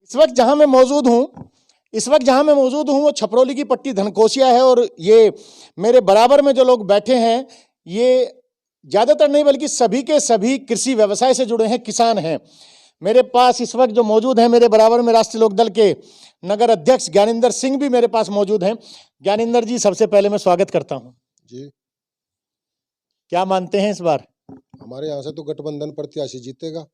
इस वक्त जहां मैं मौजूद हूं वो छपरौली की पट्टी धनकोसिया है। और ये मेरे बराबर में जो लोग बैठे हैं ये ज्यादातर नहीं बल्कि सभी के सभी कृषि व्यवसाय से जुड़े हैं, किसान हैं। मेरे पास इस वक्त जो मौजूद हैं, मेरे बराबर में राष्ट्रीय लोकदल के नगर अध्यक्ष ज्ञानेंद्र सिंह भी मेरे पास मौजूद हैं। ज्ञानेंद्र जी, सबसे पहले मैं स्वागत करता हूं जी। क्या मानते हैं इस बार? हमारे यहाँ से तो गठबंधन प्रत्याशी जीतेगा,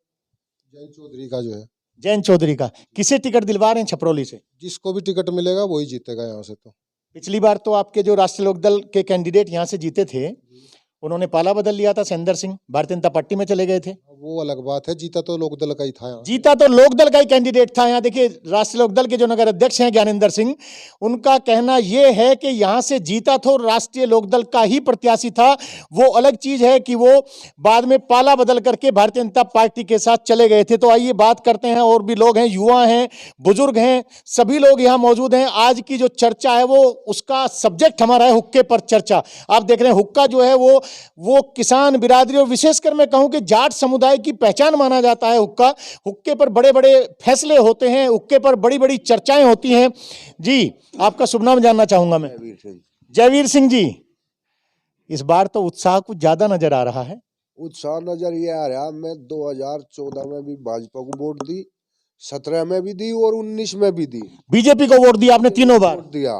जयंत चौधरी का जो है। जयंत चौधरी का। किसे टिकट दिलवा रहे हैं छपरौली से? जिसको भी टिकट मिलेगा वही जीतेगा यहाँ से। तो पिछली बार तो आपके जो राष्ट्रीय लोकदल के कैंडिडेट यहाँ से जीते थे उन्होंने पाला बदल लिया था, सैंदर सिंह भारतीय जनता पार्टी में चले गए थे। वो अलग बात है, जीता तो लोकदल का ही था यहाँ। जीता तो लोकदल का ही कैंडिडेट था। यहाँ देखिए, राष्ट्रीय लोकदल के जो नगर अध्यक्ष हैं ज्ञानेंद्र सिंह, उनका कहना यह है कि यहाँ से जीता तो राष्ट्रीय लोकदल का ही प्रत्याशी था। वो अलग चीज है कि वो बाद में पाला बदल करके भारतीय जनता पार्टी के साथ चले गए थे। तो आइए बात करते हैं, और भी लोग हैं, युवा हैं, बुजुर्ग हैं, सभी लोग यहाँ मौजूद हैं। आज की जो चर्चा है वो उसका सब्जेक्ट हमारा है हुक्के पर चर्चा। आप देख रहे हैं हुक्का जो है वो किसान बिरादरी और विशेषकर मैं कहूं कि जाट समुदाय की पहचान माना जाता है हुक्का। हुक्के पर बड़े बड़े फैसले होते हैं, हुक्के पर बड़ी बड़ी चर्चाएं होती हैं। जी, आपका शुभ नाम जानना चाहूंगा मैं। जयवीर सिंह जी, इस बार तो उत्साह कुछ ज्यादा नजर आ रहा है। उत्साह नजर ये आ रहा, मैं 2014 में भी भाजपा को वोट दी, 17 में भी दी और 19 में भी दी। बीजेपी को वोट दिया आपने तीनों बार? वोट दिया,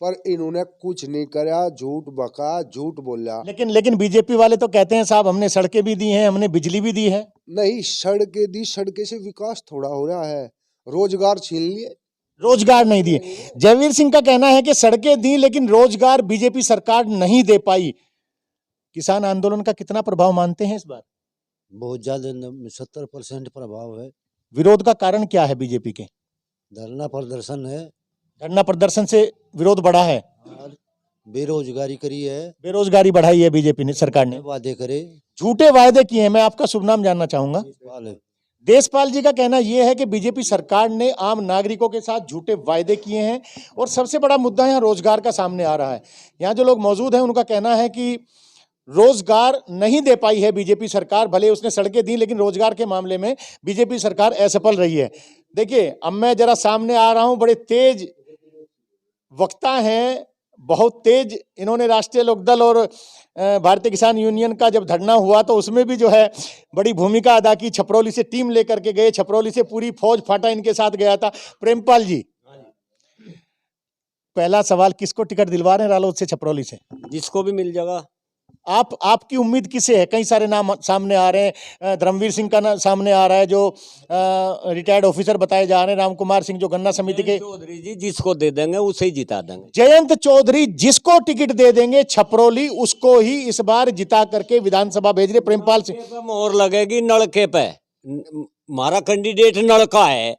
पर इन्होंने कुछ नहीं करा, झूठ बका, झूठ बोला। लेकिन बीजेपी वाले तो कहते हैं साहब हमने सड़कें भी दी हैं, हमने बिजली भी दी है। नहीं, सड़कें दी, सड़कें से विकास थोड़ा हो रहा है, रोजगार छीन लिए, रोजगार नहीं दिए। जयवीर सिंह का कहना है कि सड़कें दी लेकिन रोजगार बीजेपी सरकार नहीं दे पाई। किसान आंदोलन का कितना प्रभाव मानते हैं इस बार? बहुत ज्यादा, 70% प्रभाव है। विरोध का कारण क्या है बीजेपी के? धरना प्रदर्शन है। धरना प्रदर्शन से विरोध बढ़ा है। बेरोजगारी करी है, बेरोजगारी बढ़ाई है बीजेपी ने, सरकार ने वादे करे, झूठे वायदे किए हैं। मैं आपका शुभ नाम जानना चाहूंगा। देशपाल जी का कहना यह है कि बीजेपी सरकार ने आम नागरिकों के साथ झूठे वायदे किए हैं। और सबसे बड़ा मुद्दा यहाँ रोजगार का सामने आ रहा है। यहाँ जो लोग मौजूद हैं उनका कहना है कि रोजगार नहीं दे पाई है बीजेपी सरकार। भले उसने सड़कें दी लेकिन रोजगार के मामले में बीजेपी सरकार असफल रही है। देखिए, अब मैं जरा सामने आ रहा हूं, बड़े तेज वक्ता हैं, बहुत तेज। इन्होंने राष्ट्रीय लोकदल और भारतीय किसान यूनियन का जब धरना हुआ तो उसमें भी जो है बड़ी भूमिका अदा की। छपरौली से टीम लेकर के गए, छपरौली से पूरी फौज फाटा इनके साथ गया था। प्रेमपाल जी, पहला सवाल, किसको टिकट दिलवा रहे हैं रालोद से छपरौली से? जिसको भी मिल जाएगा। आपकी उम्मीद किसे है? कई सारे नाम सामने आ रहे हैं। धर्मवीर सिंह का नाम सामने आ रहा है जो रिटायर्ड ऑफिसर बताए जा रहे हैं। राम कुमार सिंह जो गन्ना समिति के। चौधरी जी जिसको दे देंगे उसे ही जिता देंगे। जयंत चौधरी जिसको टिकट दे देंगे छपरौली उसको ही इस बार जिता करके विधानसभा भेज रहे। प्रेमपाल सिंह, मोहर लगेगी नलके पे। हमारा कैंडिडेट नलका है।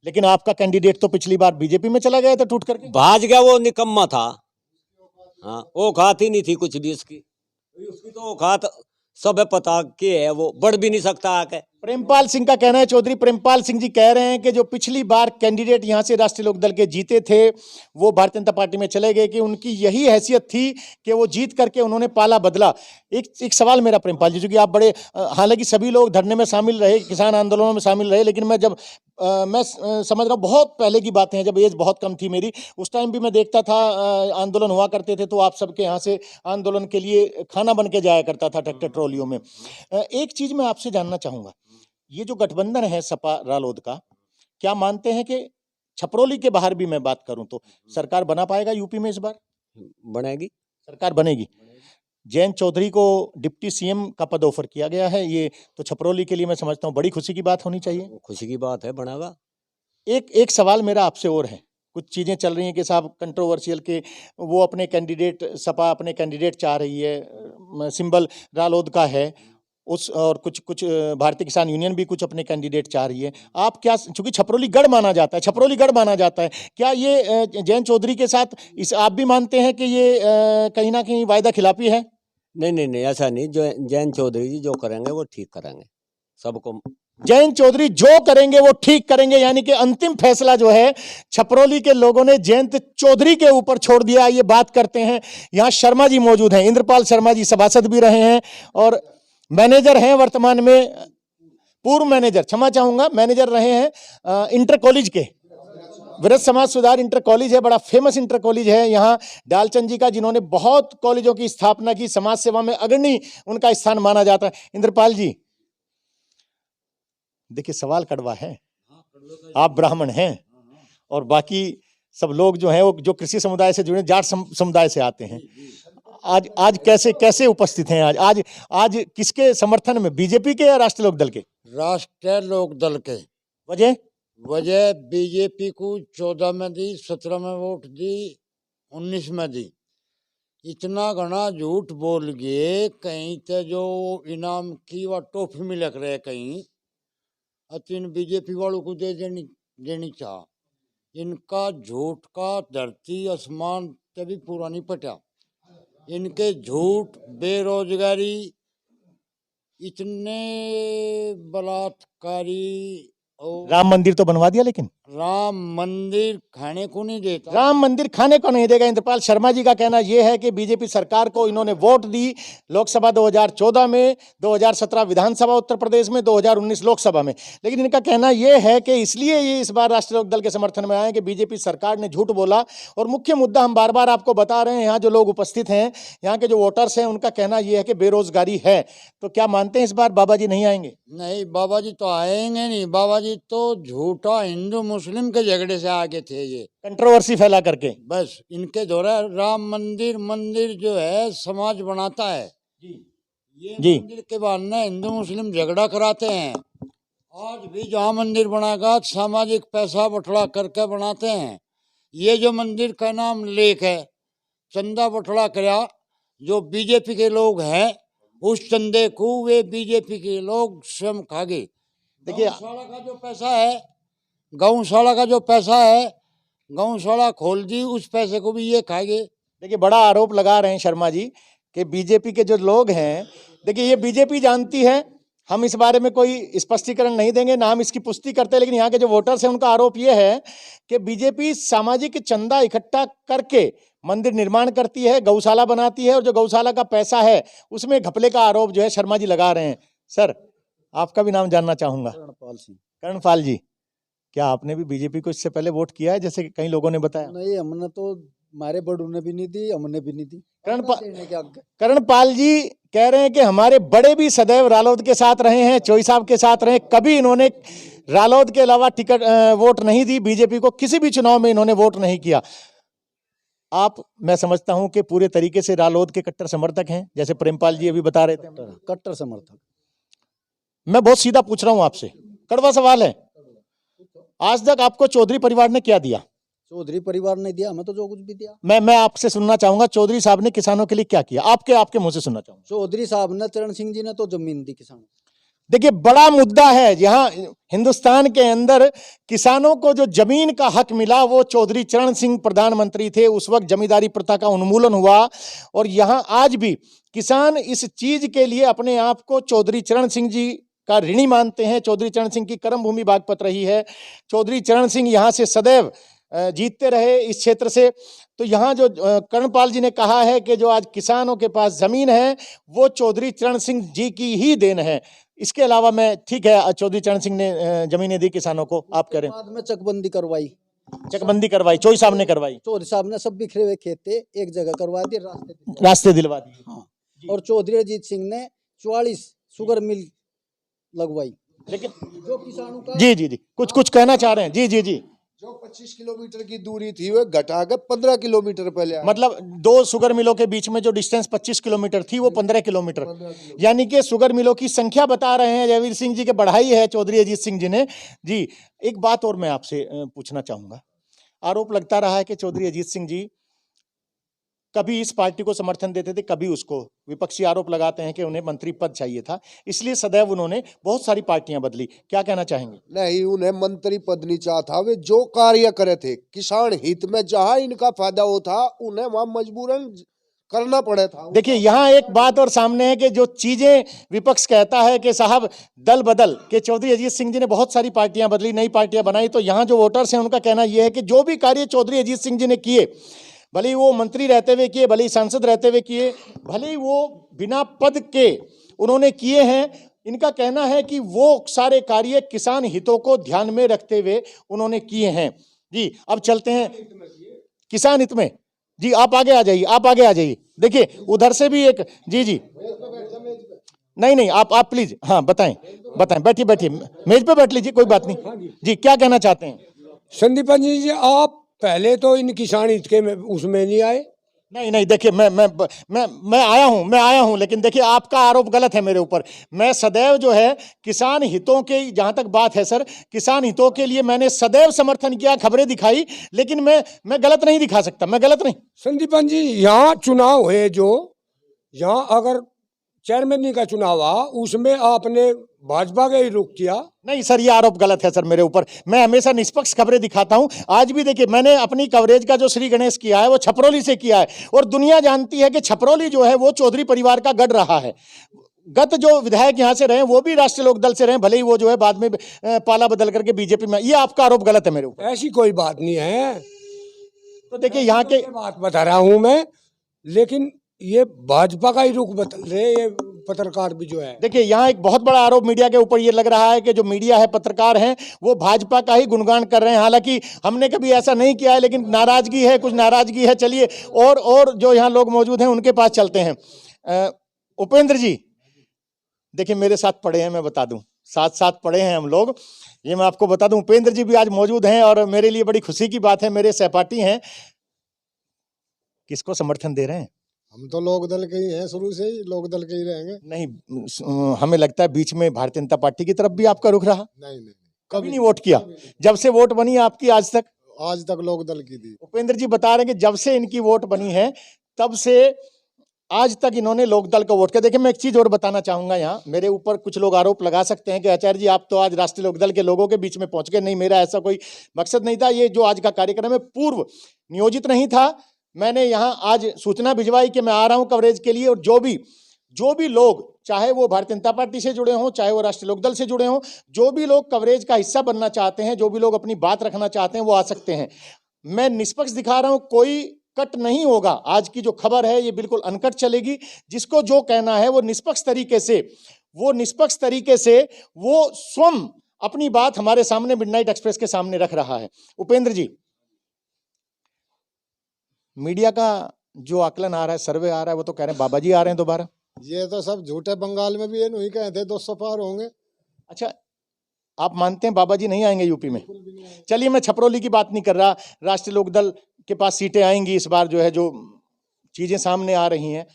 लेकिन आपका कैंडिडेट तो पिछली बार बीजेपी में चला गया था टूट करके। भाज गया, वो निकम्मा था। हाँ, वो औकात ही नहीं थी कुछ भी उसकी तो औकात सब पता के है, वो बढ़ भी नहीं सकता आके। प्रेमपाल सिंह का कहना है, चौधरी प्रेमपाल सिंह जी कह रहे हैं कि जो पिछली बार कैंडिडेट यहां से राष्ट्रीय लोकदल के जीते थे वो भारतीय जनता पार्टी में चले गए, कि उनकी यही हैसियत थी कि वो जीत करके उन्होंने पाला बदला। एक सवाल मेरा प्रेमपाल जी, क्योंकि आप बड़े, हालांकि सभी लोग धरने में शामिल रहे, किसान आंदोलनों में शामिल रहे, लेकिन मैं जब मैं समझ रहा हूँ बहुत पहले की बातें हैं, जब एज बहुत कम थी मेरी, उस टाइम भी मैं देखता था आंदोलन हुआ करते थे तो आप सबके यहाँ से आंदोलन के लिए खाना बन के जाया करता था ट्रैक्टर ट्रॉलियों में। एक चीज मैं आपसे जानना चाहूंगा, ये जो गठबंधन है सपा रालोद का, क्या मानते हैं कि छपरौली के बाहर भी मैं बात करूं तो सरकार बना पाएगा यूपी में? इस बार बनेगी, सरकार बनेगी। जयंत चौधरी को डिप्टी सीएम का पद ऑफर किया गया है, ये तो छपरौली के लिए मैं समझता हूँ बड़ी खुशी की बात होनी चाहिए। खुशी की बात है, बनेगा। एक सवाल मेरा आपसे और है, कुछ चीजें चल रही हैं कि साहब कंट्रोवर्शियल के वो अपने कैंडिडेट, सपा अपने कैंडिडेट चाह रही है, सिंबल रालोद का है उस, और कुछ भारतीय किसान यूनियन भी कुछ अपने कैंडिडेट चाह रही है। आप क्या, चूंकि छपरौली गढ़ माना जाता है, छपरौली गढ़ माना जाता है, क्या ये जयंत चौधरी के साथ इस आप भी मानते हैं कि ये कहीं ना कहीं वायदा खिलाफी है? नहीं, ऐसा नहीं। जो जयंत चौधरी जी जो करेंगे वो ठीक करेंगे सबको। जयंत चौधरी जो करेंगे वो ठीक करेंगे, यानी कि अंतिम फैसला जो है छपरौली के लोगों ने जयंत चौधरी के ऊपर छोड़ दिया। ये बात करते हैं, यहाँ शर्मा जी मौजूद हैं, इंद्रपाल शर्मा जी सभासद भी रहे हैं और मैनेजर हैं वर्तमान में। पूर्व मैनेजर, क्षमा चाहूंगा, मैनेजर रहे हैं इंटर कॉलेज के, वृहद समाज सुधार इंटर कॉलेज है, बड़ा फेमस इंटर कॉलेज है यहाँ डालचंद जी का, जिन्होंने बहुत कॉलेजों की स्थापना की, समाज सेवा में अग्रणी उनका स्थान माना जाता है। इंद्रपाल जी, देखिए सवाल कड़वा है, आप ब्राह्मण हैं और बाकी सब लोग जो हैं वो जो कृषि समुदाय से जुड़े, जाट समुदाय से आते हैं। आज कैसे उपस्थित हैं? आज किसके समर्थन में, बीजेपी के या राष्ट्रीय लोकदल के? राष्ट्रीय लोकदल के। वजह बीजेपी को 14 में दी, 17 में वोट दी, 19 में दी। इतना घना झूठ बोल गए, कहीं ते जो इनाम की व टॉफी में लग रहे कहीं अतीन बीजेपी वालों को देनी चाह। इनका झूठ का धरती आसमान तभी पूरा नहीं पटा। इनके झूठ, बेरोजगारी, इतने बलात्कारी, और राम मंदिर तो बनवा दिया, लेकिन राम मंदिर खाने को नहीं देता। राम मंदिर खाने को नहीं देगा। इंद्रपाल शर्मा जी का कहना यह है कि बीजेपी सरकार को इन्होंने वोट दी लोकसभा 2014 में, 2017 विधानसभा उत्तर प्रदेश में, 2019 लोकसभा में, लेकिन इनका कहना यह है कि इसलिए ये इस बार राष्ट्रीय लोकदल के समर्थन में आए कि बीजेपी सरकार ने झूठ बोला। और मुख्य मुद्दा हम बार बार आपको बता रहे हैं, यहाँ जो लोग उपस्थित हैं, यहाँ के जो वोटर्स हैं, उनका कहना यह है कि बेरोजगारी है। तो क्या मानते हैं इस बार बाबा जी नहीं आएंगे? नहीं, बाबा जी तो आएंगे नहीं। बाबा जी तो झूठा हिंदू मुस्लिम के झगड़े से आगे थे, ये कंट्रोवर्सी फैला करके। बस इनके द्वारा राम मंदिर जो है समाज बनाता है ये जी। मंदिर के बहाने हिंदू मुस्लिम झगड़ा कराते हैं। आज भी जहाँ मंदिर बनाएगा सामाजिक पैसा बटला करके बनाते हैं। ये जो मंदिर का नाम लेक है, चंदा बटला करा जो बीजेपी के लोग हैं, उस चंदे को वे बीजेपी के लोग स्वयं खा गए। देखिए, गौशाला का जो पैसा है, गौशाला का जो पैसा है, गौशाला खोल दी, उस पैसे को भी ये खाएंगे। देखिए, बड़ा आरोप लगा रहे हैं शर्मा जी कि बीजेपी के जो लोग हैं, देखिए ये बीजेपी जानती है, हम इस बारे में कोई स्पष्टीकरण नहीं देंगे, ना हम इसकी पुष्टि करते, लेकिन यहाँ के जो वोटर्स हैं उनका आरोप ये है कि बीजेपी सामाजिक चंदा इकट्ठा करके मंदिर निर्माण करती है, गौशाला बनाती है, और जो गौशाला का पैसा है उसमें घपले का आरोप जो है शर्मा जी लगा रहे हैं। सर, आपका भी नाम जानना चाहूंगा। कर्णपाल सिंह। कर्णपाल जी, क्या आपने भी बीजेपी को इससे पहले वोट किया है, जैसे कि कई लोगों ने बताया? नहीं, हमने तो, हमारे बड़ों ने भी नहीं दी, हमने भी नहीं दी। कर्णपाल जी कह रहे हैं कि हमारे बड़े भी सदैव रालोद के साथ रहे हैं, चोई साहब के साथ रहे, कभी इन्होंने रालोद के अलावा टिकट वोट नहीं दी बीजेपी को, किसी भी चुनाव में इन्होंने वोट नहीं किया। आप, मैं समझता हूं कि पूरे तरीके से रालोद के कट्टर समर्थक हैं, जैसे प्रेमपाल जी अभी बता रहे थे। कट्टर समर्थक। मैं बहुत सीधा पूछ रहा हूं आपसे, कड़वा सवाल है। आज तक आपको चौधरी परिवार ने क्या दिया? चौधरी परिवार ने दिया, हमें तो जो कुछ भी दिया। मैं आपसे सुनना चाहूंगा, चौधरी साहब ने किसानों के लिए क्या किया? आपके मुंह से सुनना चाहूंगा। चौधरी साहब ने, चरण सिंह जी ने तो जमीन दी किसानों। देखिए, बड़ा मुद्दा है, यहाँ हिंदुस्तान के अंदर किसानों को जो जमीन का हक मिला वो चौधरी चरण सिंह प्रधानमंत्री थे, उस वक्त जमींदारी प्रथा का उन्मूलन हुआ। और यहाँ आज भी किसान इस चीज के लिए अपने आप को चौधरी चरण सिंह जी का ऋणी मानते हैं। चौधरी चरण सिंह की कर्म भूमि बागपत रही है, चौधरी चरण सिंह यहाँ से सदैव जीतते रहे इस क्षेत्र से। तो यहाँ जो कर्णपाल जी ने कहा है कि जो आज किसानों के पास जमीन है वो चौधरी चरण सिंह जी की ही देन है। इसके अलावा मैं, ठीक है, चौधरी चरण सिंह ने जमीनें दी किसानों को, आप कह रहे हैं। बाद में चकबंदी करवाई, चकबंदी करवाई, चौई साहब ने करवाई, चौधरी साहब ने सब बिखरे हुए खेत थे एक जगह करवा दिए, रास्ते दिलवा दिए। हाँ। और चौधरी अजीत सिंह ने 44 शुगर मिल लगवाई। लेकिन जो किसानों का, जी कुछ कहना चाह रहे हैं। जी जो 25 किलोमीटर की दूरी थी वो घटा के 15 किलोमीटर पहले, मतलब 2 शुगर मिलों के बीच में जो डिस्टेंस 25 किलोमीटर थी वो 15 किलोमीटर, यानी कि शुगर मिलों की संख्या बता रहे हैं जयवीर सिंह जी के, बढ़ाई है चौधरी अजीत सिंह जी ने। जी, एक बात और मैं आपसे पूछना चाहूंगा। आरोप लगता रहा है कि चौधरी अजीत सिंह जी कभी इस पार्टी को समर्थन देते थे, कभी उसको। विपक्षी आरोप लगाते हैं कि उन्हें मंत्री पद चाहिए था, इसलिए सदैव उन्होंने बहुत सारी पार्टियां बदली। क्या कहना चाहेंगे? नहीं, उन्हें मंत्री पद नहीं चाहता, वे जो कार्य करे थे किसान हित में, जहां इनका फायदा होता उन्हें वहां मजबूरन करना पड़ा था। देखिए, यहाँ एक बात और सामने है कि जो चीजें विपक्ष कहता है कि साहब दल बदल के चौधरी अजीत सिंह जी ने बहुत सारी पार्टियां बदली, नई पार्टियां बनाई, तो यहाँ जो वोटर्स हैं उनका कहना यह है कि जो भी कार्य चौधरी अजीत सिंह जी ने किए, भले ही वो मंत्री रहते हुए किए, भले ही सांसद रहते हुए किए, भले ही वो बिना पद के उन्होंने किए हैं, इनका कहना है कि वो सारे कार्य किसान हितों को ध्यान में रखते हुए उन्होंने किए हैं। जी अब चलते हैं किसान हित में। जी आप आगे आ जाइए, आप आगे आ जाइए। देखिए उधर से भी एक, जी जी नहीं नहीं आप प्लीज, हाँ बताएं बताएं, बैठिए बैठिए, मेज पे बैठ लीजिए, कोई बात नहीं। जी क्या कहना चाहते हैं? संदीपन जी आप पहले तो इन किसान हित के उसमें नहीं आए। नहीं नहीं देखिए मैं आया हूं लेकिन देखिए आपका आरोप गलत है मेरे ऊपर। मैं सदैव जो है किसान हितों के, जहां तक बात है सर, किसान हितों के लिए मैंने सदैव समर्थन किया, खबरें दिखाई, लेकिन मैं गलत नहीं दिखा सकता, मैं गलत नहीं। संदीपन जी यहाँ चुनाव हुए जो, यहाँ अगर चेयरमैन का चुनाव हुआ उसमें आपने भाजपा का ही रुख किया। नहीं सर ये आरोप गलत है सर मेरे ऊपर। मैं हमेशा निष्पक्ष खबरें दिखाता हूं। आज भी देखिए मैंने अपनी कवरेज का जो श्री गणेश किया है वो छपरौली से किया है, और दुनिया जानती है कि छपरौली जो है वो चौधरी परिवार का गढ़ रहा है। गत जो विधायक यहाँ से रहे वो भी राष्ट्रीय लोकदल से रहे, भले ही वो जो है बाद में पाला बदल करके बीजेपी में। ये आपका आरोप गलत है मेरे ऊपर। ऐसी कोई बात नहीं है। तो देखिए यहाँ के बात बता रहा हूं मैं, लेकिन ये भाजपा का ही रुख बदल रहे ये पत्रकार भी जो है। देखिए यहाँ एक बहुत बड़ा आरोप मीडिया के ऊपर ये लग रहा है कि जो मीडिया है, पत्रकार हैं, वो भाजपा का ही गुणगान कर रहे हैं। हालांकि हमने कभी ऐसा नहीं किया है, लेकिन नाराजगी है, कुछ नाराजगी है। चलिए और जो यहाँ लोग मौजूद हैं उनके पास चलते हैं। उपेंद्र जी देखिए मेरे साथ पढ़े हैं, मैं बता दूं, साथ साथ पढ़े हैं हम लोग, ये मैं आपको बता दूं। उपेंद्र जी भी आज मौजूद हैं और मेरे लिए बड़ी खुशी की बात है, मेरे सहपाठी हैं। किसको समर्थन दे रहे हैं? हम तो लोकदल के ही हैं, शुरू से ही लोकदल के ही रहेंगे। नहीं हमें लगता है बीच में भारतीय जनता पार्टी की तरफ भी आपका रुख रहा। नहीं नहीं कभी नहीं वोट किया? जब से वोट बनी आपकी आज तक लोकदल की थी। उपेंद्र जी बता रहे हैं कि जब से इनकी वोट बनी है तब से आज तक इन्होंने लोकदल का वोट किया। देखिए मैं एक चीज और बताना चाहूंगा, यहाँ मेरे ऊपर कुछ लोग आरोप लगा सकते हैं कि आचार्य जी आप तो आज राष्ट्रीय लोकदल के लोगों के बीच में पहुंच गए। नहीं, मेरा ऐसा कोई मकसद नहीं था। ये जो आज का कार्यक्रम है पूर्व नियोजित नहीं था। मैंने यहाँ आज सूचना भिजवाई कि मैं आ रहा हूं कवरेज के लिए, और जो भी लोग, चाहे वो भारतीय जनता पार्टी से जुड़े हों, चाहे वो राष्ट्रीय लोकदल से जुड़े हों, जो भी लोग कवरेज का हिस्सा बनना चाहते हैं, जो भी लोग अपनी बात रखना चाहते हैं, वो आ सकते हैं। मैं निष्पक्ष दिखा रहा हूं, कोई कट नहीं होगा। आज की जो खबर है ये बिल्कुल अनकट चलेगी। जिसको जो कहना है वो निष्पक्ष तरीके से वो स्वयं अपनी बात हमारे सामने मिडनाइट एक्सप्रेस के सामने रख रहा है। उपेंद्र जी, मीडिया का जो आकलन आ रहा है, सर्वे आ रहा है, वो तो कह रहे हैं बाबा जी आ रहे हैं दोबारा। ये तो सब झूठे। बंगाल में भी ये नहीं कहे थे 200 पार होंगे। अच्छा, आप मानते हैं बाबा जी नहीं आएंगे यूपी में? चलिए मैं छपरौली की बात नहीं कर रहा, राष्ट्रीय लोकदल के पास सीटें आएंगी इस बार, जो है जो चीजें सामने आ रही हैं।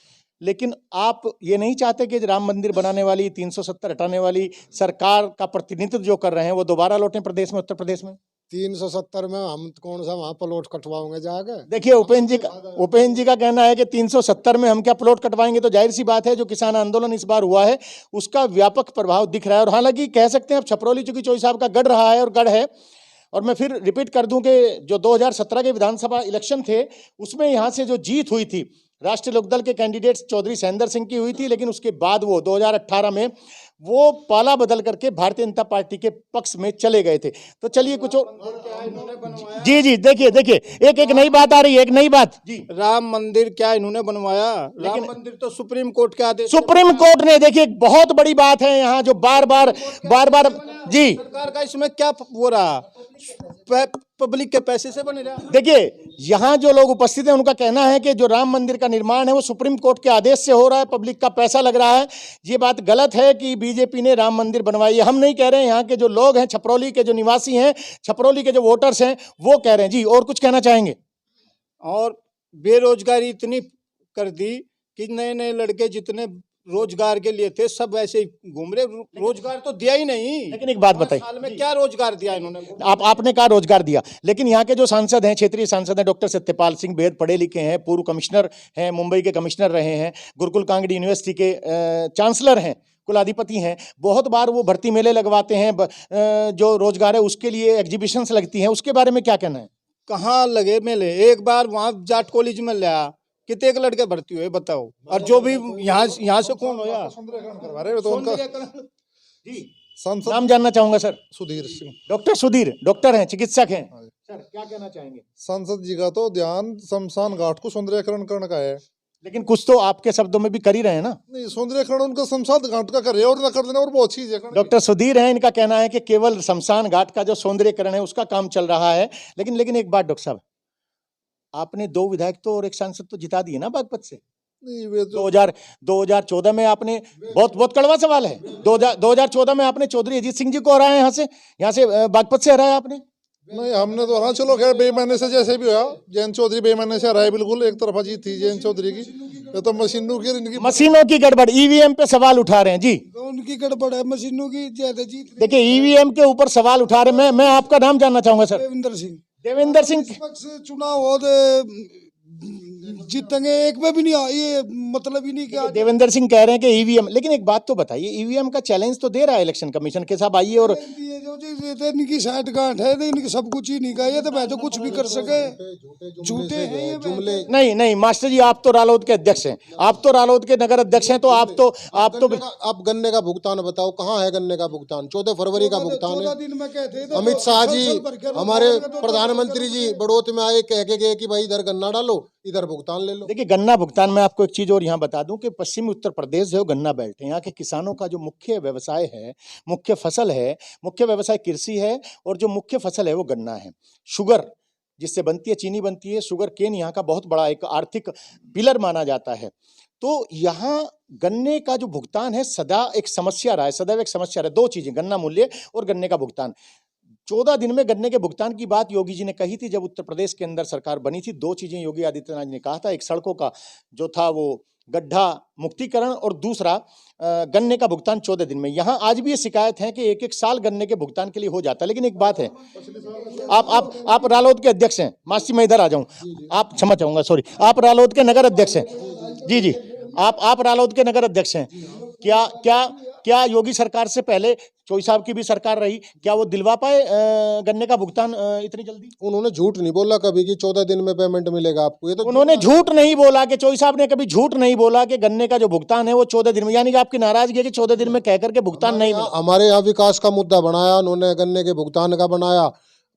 लेकिन आप ये नहीं चाहते कि राम मंदिर बनाने वाली, 370 हटाने वाली सरकार का प्रतिनिधित्व जो कर रहे हैं वो दोबारा लौटें प्रदेश में, उत्तर प्रदेश में? 370 में हम कौन सा वहाँ प्लॉट कटवाओगे जाके? देखिए उपेंद्र जी का कहना है कि 370 में हम क्या प्लॉट कटवाएंगे। तो जाहिर सी बात है जो किसान आंदोलन इस बार हुआ है उसका व्यापक प्रभाव दिख रहा है। और हालांकि कह सकते हैं अब छपरौली चूंकि चौधरी साहब का गढ़ रहा है और गढ़ है, और मैं फिर रिपीट कर दूं कि जो 2017 के विधानसभा इलेक्शन थे उसमें यहाँ से जो जीत हुई थी राष्ट्रीय लोकदल के कैंडिडेट चौधरी सैंदर सिंह की हुई थी, लेकिन उसके बाद वो 2018 में वो पाला बदल करके भारतीय जनता पार्टी के पक्ष में चले गए थे। तो चलिए कुछ और जी देखिए एक नई बात आ रही है, एक नई बात जी। राम मंदिर क्या इन्होंने बनवाया? राम मंदिर तो सुप्रीम कोर्ट के आदेश, सुप्रीम कोर्ट ने, देखिए बहुत बड़ी बात है यहाँ जो बार बार जी सरकार का इसमें क्या वो रहा? पब्लिक के पैसे से बने रहा। देखिए यहाँ जो लोग उपस्थित हैं उनका कहना है कि जो राम मंदिर का निर्माण है वो सुप्रीम कोर्ट के आदेश से हो रहा है, पब्लिक का पैसा लग रहा है। ये बात गलत है कि बीजेपी ने राम मंदिर बनवाई है। हम नहीं कह रहे हैं, यहाँ के जो लोग हैं, छपरौली के जो निवासी हैं, छपरौली के जो वोटर्स हैं वो कह रहे हैं। जी और कुछ कहना चाहेंगे? और बेरोजगारी इतनी कर दी कि नए नए लड़के जितने रोजगार के लिए थे सब ऐसे ही घूम रहे। रोजगार तो दिया ही नहीं। लेकिन एक बात बताइए, साल में क्या रोजगार दिया इन्होंने? आपने कहा रोजगार दिया, लेकिन यहाँ के जो सांसद हैं, क्षेत्रीय सांसद हैं, डॉक्टर सत्यपाल सिंह, बेहद पढ़े लिखे हैं, पूर्व कमिश्नर हैं, मुंबई के कमिश्नर रहे हैं, गुरुकुल कांगड़ी यूनिवर्सिटी के चांसलर हैं, कुलाधिपति हैं। बहुत बार वो भर्ती मेले लगवाते हैं, जो रोजगार है उसके लिए एग्जीबिशंस लगती हैं। उसके बारे में क्या कहना है? कहाँ लगे मेले? एक बार वहाँ जाट कॉलेज में लिया, कितने एक लड़के भर्ती हुए बताओ? और जो भी यहाँ से कौन होया? नाम जानना चाहूंगा sir. Sudhir Singh. Doctor Sudhir, doctor हैं, चिकित्सक हैं सर, क्या कहना चाहेंगे? सांसद जी का तो ध्यान शमशान घाट को सौंदर्यकरण करने का है। लेकिन कुछ तो आपके शब्दों में भी कर ही रहे हैं ना। नहीं, सौंदर्यीकरण उनका शमशान घाट का करे और ना कर देना और बहुत चीज है। डॉक्टर सुधीर हैं, इनका कहना है कि केवल शमशान घाट का जो सौंदर्यीकरण है उसका काम चल रहा है। लेकिन एक बात डॉक्टर साहब, आपने 2 विधायक तो और 1 सांसद तो जिता दिए ना बागपत से। नहीं, वे तो 2014 में आपने बहुत कड़वा सवाल है, 2014 में आपने चौधरी अजीत सिंह जी को हराया, यहाँ से बागपत से हराया आपने। नहीं, हमने तो हाँ चलो खैर बेईमानी से जैसे भी हुआ, जैन चौधरी बेईमानी से हराए, बिल्कुल एक तरफा जीत थी जैन चौधरी की। ये तो मशीनों की गड़बड़, ईवीएम पे सवाल उठा रहे हैं जी। उनकी गड़बड़ है, मशीनों की ज्यादा जीत। देखिए ईवीएम के ऊपर सवाल उठा रहे हैं। मैं आपका नाम जानना चाहूंगा सर। देवेंद्र सिंह चुनाव हो तो जीतेंगे, एक में भी नहीं ये मतलब ही नहीं क्या। देवेंद्र सिंह कह रहे हैं कि ईवीएम, लेकिन एक बात तो बताइए, ईवीएम का चैलेंज तो दे रहा है इलेक्शन कमीशन के साहब, आइए और इनकी 60 गांठ है, इनकी सब कुछ ही नहीं का, ये तो मैं तो कुछ भी कर सके, झूठे हैं ये जुमले। नहीं मास्टर जी, आप तो रालोद के अध्यक्ष हैं, आप तो रालोद के नगर अध्यक्ष हैं, तो आप आप गन्ने का भुगतान बताओ, कहाँ है गन्ने का भुगतान? 14 फरवरी का भुगतान है। अमित शाह जी, हमारे प्रधानमंत्री जी बड़ौत में आए, कह के गए कि भाई इधर गन्ना डालो, इधर भुगतान ले लो। देखिए गन्ना भुगतान में आपको एक चीज और यहाँ बता दूं कि पश्चिमी उत्तर प्रदेश जो गन्ना बेल्ट है, यहाँ के किसानों का जो मुख्य व्यवसाय है, मुख्य फसल है, मुख्य व्यवसाय कृषि है, और जो मुख्य फसल है वो गन्ना है। शुगर जिससे बनती है, चीनी बनती है, शुगर केन यहाँ का बहुत बड़ा एक आर्थिक पिलर माना जाता है। तो यहाँ गन्ने का जो भुगतान है सदा एक समस्या रहा है, सदैव एक समस्या रहा है। 2 चीजें, गन्ना मूल्य और गन्ने का भुगतान। 14 दिन में गन्ने के भुगतान की बात योगी जी ने कही थी जब उत्तर प्रदेश के अंदर सरकार बनी थी। 2 चीजें योगी आदित्यनाथ ने कहा था, एक सड़कों का जो था वो गड्ढा मुक्तिकरण, और दूसरा गन्ने का भुगतान 14 दिन में। यहाँ आज भी ये शिकायत है कि 1-1 साल गन्ने के भुगतान के लिए हो जाता है। लेकिन एक बात है, आप रालोद के अध्यक्ष हैं, मासी मैं इधर आ जाऊं, आप क्षमा चाहूंगा, सॉरी, आप रालोद के नगर अध्यक्ष हैं जी, आप रालोद के नगर अध्यक्ष हैं। क्या योगी सरकार से पहले चोई साहब की भी सरकार रही, क्या वो दिलवा पाए गन्ने का भुगतान इतनी जल्दी? उन्होंने झूठ नहीं बोला कभी कि 14 दिन में पेमेंट मिलेगा आपको। ये तो उन्होंने झूठ नहीं बोला कि चोई साहब ने कभी झूठ नहीं बोला कि गन्ने का जो भुगतान है वो 14 दिन में, यानी कि आपकी नाराजगी है कि 14 दिन में कहकर के भुगतान नहीं मिला। हमारे यहाँ विकास का मुद्दा बनाया उन्होंने, गन्ने के भुगतान का बनाया,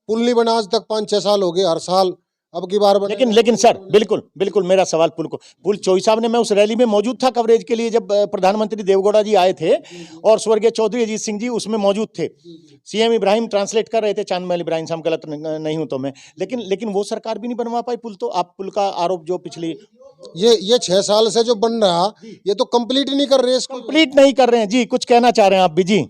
पुल नहीं बना आज तक, 5-6 साल हो गए, हर साल अब की बार। लेकिन सर बिल्कुल मेरा सवाल पुल चोई साहब ने, मैं उस रैली में मौजूद था कवरेज के लिए जब प्रधानमंत्री देवगौड़ा जी आए थे और स्वर्गीय चौधरी अजीत सिंह जी उसमें मौजूद थे। सीएम इब्राहिम ट्रांसलेट कर रहे थे, चांदमहल इब्राहिम साहब, गलत नहीं हूं तो मैं, लेकिन वो सरकार भी नहीं बनवा पाई पुल। तो आप पुल का आरोप जो पिछली ये 6 साल से जो बन रहा, ये तो कंप्लीट नहीं कर रहे, कंप्लीट नहीं कर रहे हैं जी। कुछ कहना चाह रहे हैं आप भी जी?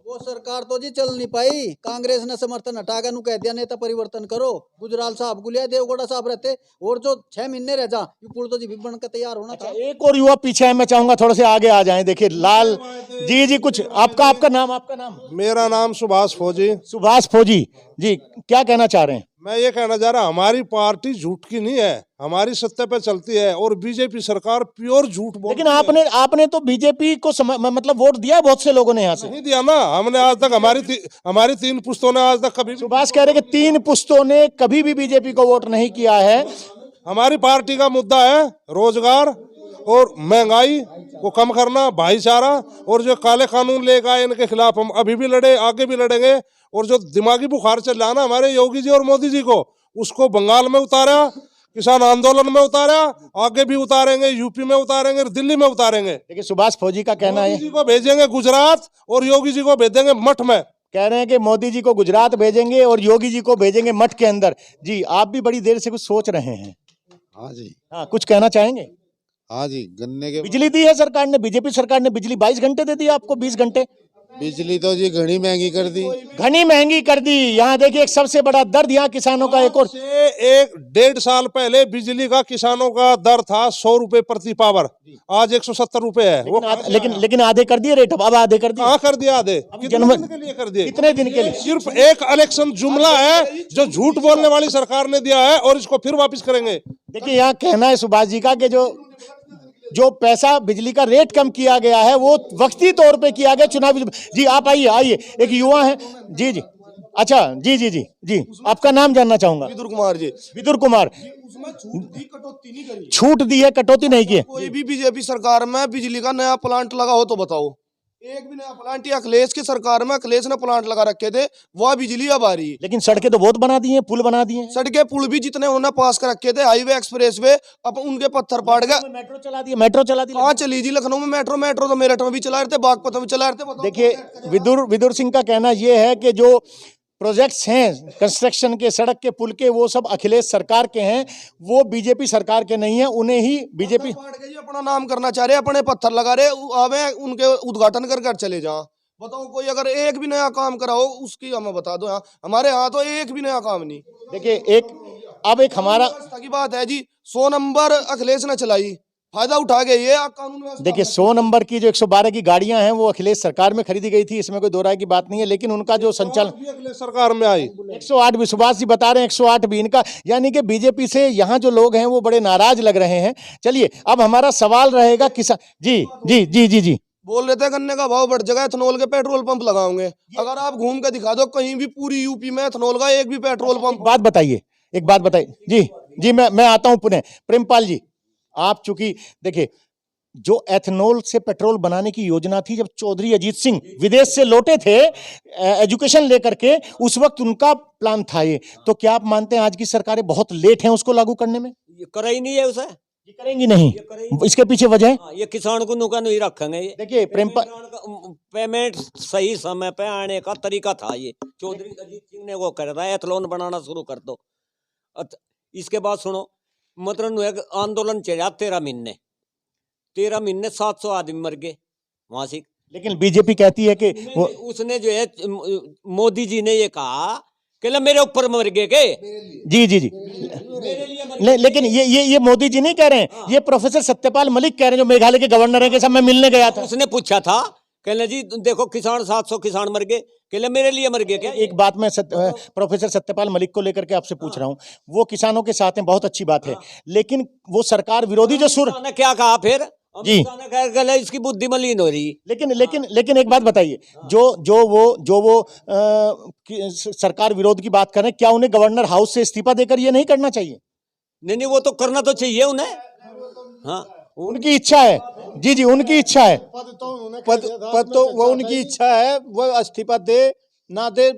वो सरकार तो जी चल नहीं पाई, कांग्रेस ने समर्थन हटा कर कह दिया नेता परिवर्तन करो, गुजराल साहब गुलिया देवगौड़ा साहब रहते, और जो 6 महीने रह जा, ये पुल तो जी भी बनकर तैयार होना था। एक और युवा पीछे है, मैं चाहूंगा थोड़े से आगे आ जाएं। देखिए लाल जी, कुछ आपका नाम? मेरा नाम सुभाष फौजी। सुभाष फौजी जी, क्या कहना चाह रहे हैं? मैं ये कहना चाह रहा, हमारी पार्टी झूठ की नहीं है, हमारी सत्ता पे चलती है, और बीजेपी सरकार प्योर झूठ बोलती है। लेकिन आपने तो बीजेपी को मतलब वोट दिया बहुत से लोगों ने, यहाँ से नहीं दिया ना। हमने आज तक हमारी 3 पुश्तों ने आज तक कभी, सुभाष कह रहे कि 3 पुश्तों ने कभी भी बीजेपी को वोट नहीं किया है। हमारी पार्टी का मुद्दा है रोजगार और महंगाई को कम करना, भाईचारा, और जो काले कानून लेकर आए इनके खिलाफ हम अभी भी लड़े, आगे भी लड़ेंगे। और जो दिमागी बुखार चल रहा ना हमारे योगी जी और मोदी जी को, उसको बंगाल में उतारा, किसान आंदोलन में उतारा, आगे भी उतारेंगे, यूपी में उतारेंगे, दिल्ली में उतारेंगे। देखिए सुभाष फौजी का कहना है, मोदी जी को भेजेंगे गुजरात और योगी जी को भेजेंगे मठ में। कह रहे हैं कि मोदी जी को गुजरात भेजेंगे और योगी जी को भेजेंगे मठ के अंदर। जी आप भी बड़ी देर से कुछ सोच रहे हैं? हाँ जी, हाँ, कुछ कहना चाहेंगे? हाँ जी, गन्ने के बिजली दी है सरकार ने, बीजेपी सरकार ने बिजली 22 घंटे दे दी आपको, 20 घंटे। बिजली तो जी घनी महंगी कर दी, घनी महंगी कर दी। यहाँ देखिए एक सबसे बड़ा दर्द यहाँ किसानों का, एक और 1-1.5 साल पहले बिजली का किसानों का दर था 100 रुपए प्रति पावर, आज 170 रुपए है। लेकिन आधे कर दिए रेट, अब आधे कर दिए। हाँ कर दिया आधे, कितने दिन के लिए कर दिए? कितने दिन के लिए? सिर्फ एक इलेक्शन जुमला है जो झूठ बोलने वाली सरकार ने दिया है, और इसको फिर वापस करेंगे। देखिए यहाँ कहना है सुभाष जी का कि जो पैसा बिजली का रेट कम किया गया है वो वक्ती तौर पे किया गया चुनावी। जी आप आइए, एक युवा है जी। अच्छा जी, आपका नाम जानना चाहूंगा? विदुर कुमार जी। विदुर कुमार, छूट दी है, कटौती नहीं की है। कोई भी बीजेपी सरकार में बिजली का नया प्लांट लगा हो तो बताओ, एक भी नया प्लांट या अखिलेश की सरकार में अखिलेश ने प्लांट लगा रखे थे, वह बिजली अब आ रही है। लेकिन सड़कें तो बहुत बना दी हैं, पुल बना दिए हैं। सड़कें पुल भी जितने उन्होंने पास कर रखे थे, हाईवे एक्सप्रेस वे, अब उनके पत्थर पाड़ गए। मेट्रो चला दी, मेट्रो चला दी। कहाँ चली जी लखनऊ में मेट्रो? मेट्रो तो मेरठ में भी चला रहे थे, बागपत में चला रहे थे। बताओ देखिए विदुर सिंह का कहना यह है कि जो प्रोजेक्ट्स हैं कंस्ट्रक्शन के, सड़क के, पुल के, वो सब अखिलेश सरकार के हैं, वो बीजेपी सरकार के नहीं है। उन्हें ही बीजेपी अपना नाम करना चाह रहे, अपने पत्थर लगा रहे, आवे उनके उद्घाटन कर चले जा। बताओ कोई अगर एक भी नया काम कराओ उसकी हमें बता दो। यहाँ हमारे यहाँ तो एक भी नया काम नहीं। देखिए एक हमारा की बात है जी, 100 नंबर अखिलेश ने चलाई, फायदा उठा गए ये कानून व्यवस्था। देखिए 100 नंबर की जो 112 की गाड़ियां हैं वो अखिलेश सरकार में खरीदी गई थी, इसमें कोई दो राय की बात नहीं है। लेकिन उनका जो संचालन अखिलेश सरकार में आई, 108 भी सुभाष जी बता रहे हैं, 108 भी इनका, यानी कि बीजेपी से यहाँ जो लोग हैं वो बड़े नाराज लग रहे हैं। चलिए अब हमारा सवाल रहेगा किसान जी जी जी जी जी बोल रहे थे गन्ने का भाव बढ़ जाएगा, एथनॉल के पेट्रोल पंप लगाओगे। अगर आप घूम के दिखा दो कहीं भी पूरी यूपी में एथनॉल का एक भी पेट्रोल पंप। बात बताइए, एक बात बताइए जी जी। मैं आता हूं पुनः। प्रेमपाल जी, आप चूंकि देखिए जो एथनॉल से पेट्रोल बनाने की योजना थी, जब चौधरी अजीत सिंह विदेश से लौटे थे एजुकेशन लेकर के, उस वक्त उनका प्लान था ये। तो क्या आप मानते हैं आज की सरकारें बहुत लेट हैं उसको लागू करने में? ये करा ही नहीं है उसे, ये करेंगी नहीं, इसके पीछे वजह है? ये किसान को नुका नहीं रखेंगे। ये देखिए पेमेंट सही समय पे आने का तरीका था, ये चौधरी अजीत सिंह ने वो कर रहा है, एथलॉन बनाना शुरू कर दो। इसके बाद सुनो, मतलब आंदोलन चला 13 महीने 700 आदमी मर गए वहां से। लेकिन बीजेपी कहती है कि उसने जो है मोदी जी ने ये कहा कि मेरे ऊपर मर गए के। जी जी जी लेकिन ये मोदी जी नहीं कह रहे हैं, ये प्रोफेसर सत्यपाल मलिक कह रहे हैं, जो मेघालय के गवर्नर हैं, के साथ मैं मिलने गया था। उसने पूछा था, कहले जी देखो किसान 700 किसान मर गए, कहले मेरे लिए मर गए क्या? एक बात मैं प्रोफेसर सत्यपाल मलिक को लेकर के आपसे पूछ रहा हूँ, वो किसानों के साथ हैं, बहुत अच्छी बात है, लेकिन वो सरकार विरोधी जो सुर ने क्या कहा फिर जी, इसकी बुद्धि मलिन हो रही। लेकिन एक बात बताइए, जो वो सरकार विरोध की बात करें, क्या उन्हें गवर्नर हाउस से इस्तीफा देकर ये नहीं करना चाहिए? नहीं वो तो करना तो चाहिए उन्हें। हाँ उनकी इच्छा है जी जी, उनकी इच्छा है। पद तो वो उनकी इच्छा है, वो इस्तीफा दे ना दे,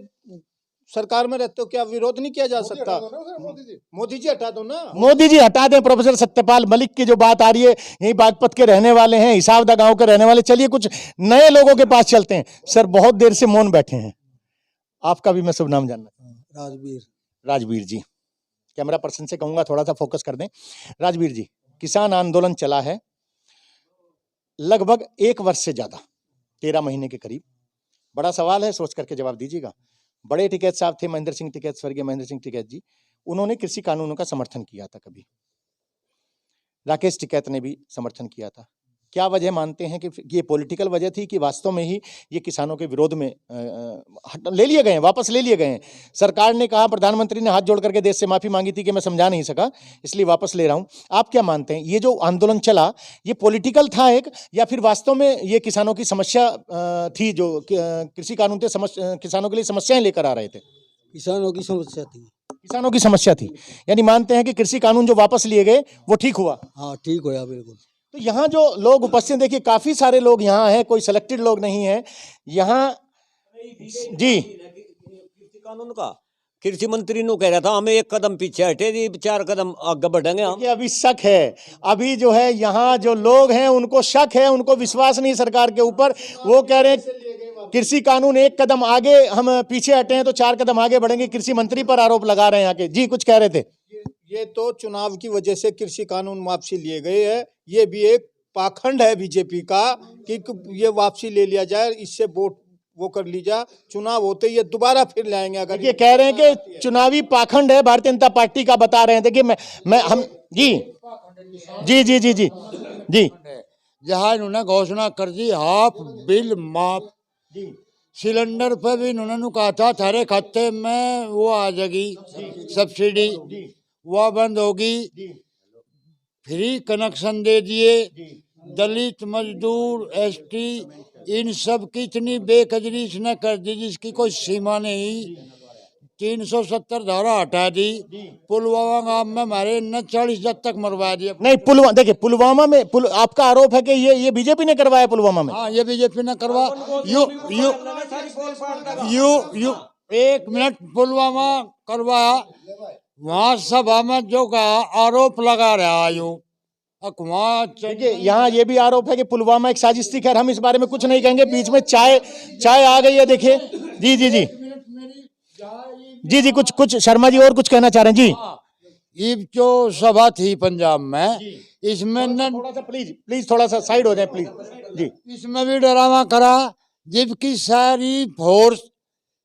सरकार में रहते हो क्या विरोध नहीं किया जा सकता? मोदी जी हटा दो ना, मोदी जी हटा दें। प्रोफेसर सत्यपाल मलिक की जो बात आ रही है, यही बागपत के रहने वाले हैं, हिसाबदा गांव के रहने वाले। चलिए कुछ नए लोगों के पास चलते हैं। सर बहुत देर से मौन बैठे हैं, आपका भी मैं शुभ नाम जानना। राजवीर जी, कैमरा पर्सन से कहूंगा थोड़ा सा फोकस कर दें। राजवीर जी, किसान आंदोलन चला है लगभग 1 वर्ष से ज्यादा, 13 महीने के करीब। बड़ा सवाल है, सोच करके जवाब दीजिएगा। बड़े टिकैत साहब थे, महेंद्र सिंह टिकैत, स्वर्गीय महेंद्र सिंह टिकैत जी, उन्होंने कृषि कानूनों का समर्थन किया था कभी। राकेश टिकैत ने भी समर्थन किया था। क्या वजह मानते हैं कि ये पॉलिटिकल वजह थी कि वास्तव में ही ये किसानों के विरोध में ले लिए गए हैं, वापस ले लिए गए हैं? सरकार ने कहा, प्रधानमंत्री ने हाथ जोड़ करके देश से माफी मांगी थी कि मैं समझा नहीं सका इसलिए वापस ले रहा हूं। आप क्या मानते हैं, ये जो आंदोलन चला ये पॉलिटिकल था एक, या फिर वास्तव में ये किसानों की समस्या थी, जो कृषि कानून थे किसानों के लिए समस्याएं लेकर आ रहे थे? किसानों की समस्या थी। किसानों की समस्या थी, यानी मानते हैं कि कृषि कानून जो वापस लिए गए वो ठीक हुआ? हाँ ठीक हुआ बिल्कुल। तो यहाँ जो लोग उपस्थित, देखिए काफी सारे लोग यहाँ हैं, कोई सिलेक्टेड लोग नहीं है यहाँ जी। कृषि कानून का कृषि मंत्री ने कह रहा था हमें 1 कदम पीछे हटे जी, 4 कदम आगे बढ़ेंगे हम। अभी शक है, अभी जो है यहाँ जो लोग हैं उनको शक है, उनको विश्वास नहीं सरकार के ऊपर। वो कह रहे हैं कृषि कानून 1 कदम आगे, हम पीछे हटे हैं तो 4 कदम आगे बढ़ेंगे। कृषि मंत्री पर आरोप लगा रहे हैं यहाँ के जी, कुछ कह रहे थे। ये तो चुनाव की वजह से कृषि कानून वापसी लिए गए हैं, ये भी एक पाखंड है बीजेपी का कि ये वापसी ले लिया जाए, इससे वोट वो कर लीजिए, चुनाव होते ये दोबारा फिर लाएंगे। अगर ये कह रहे हैं कि चुनावी पाखंड है भारतीय जनता पार्टी का, बता रहे हैं। देखिए मैं हम जी जी जी जी जी जी जहाँ इन्होंने घोषणा कर दी हाफ बिल माफ, सिलेंडर पर भी इन्होंने कहा था थारे खाते में वो आ जाएगी सब्सिडी, वह बंद होगी। फ्री कनेक्शन दे दिए, दलित मजदूर एसटी इन सब की इतनी बेकदरी इसने कर दी जिसकी कोई सीमा नहीं। 370 धारा हटा दी, पुलवामा गांव में हमारे ने 40 तक मरवा दिया। नहीं, पुलवामा देखिए, पुलवामा में आपका आरोप है कि ये बीजेपी ने करवाया पुलवामा में। हाँ, ये बीजेपी ने करवा। यू एक मिनट, पुलवामा करवाया, वहां सभा में जो कहा आरोप लगा रहा यू देखिए, यहाँ ये भी आरोप है कि पुलवामा एक साजिश थी। खैर, हम इस बारे में कुछ नहीं कहेंगे। बीच में चाय आ गई है, देखिए। जी जी जी जी जी, कुछ शर्मा जी और कुछ कहना चाह रहे हैं जी। ये जो सभा थी पंजाब में, इसमें थोड़ा सा प्लीज थोड़ा सा साइड हो जाए प्लीज जी। इसमें भी डरावा करा, जबकि सारी फोर्स,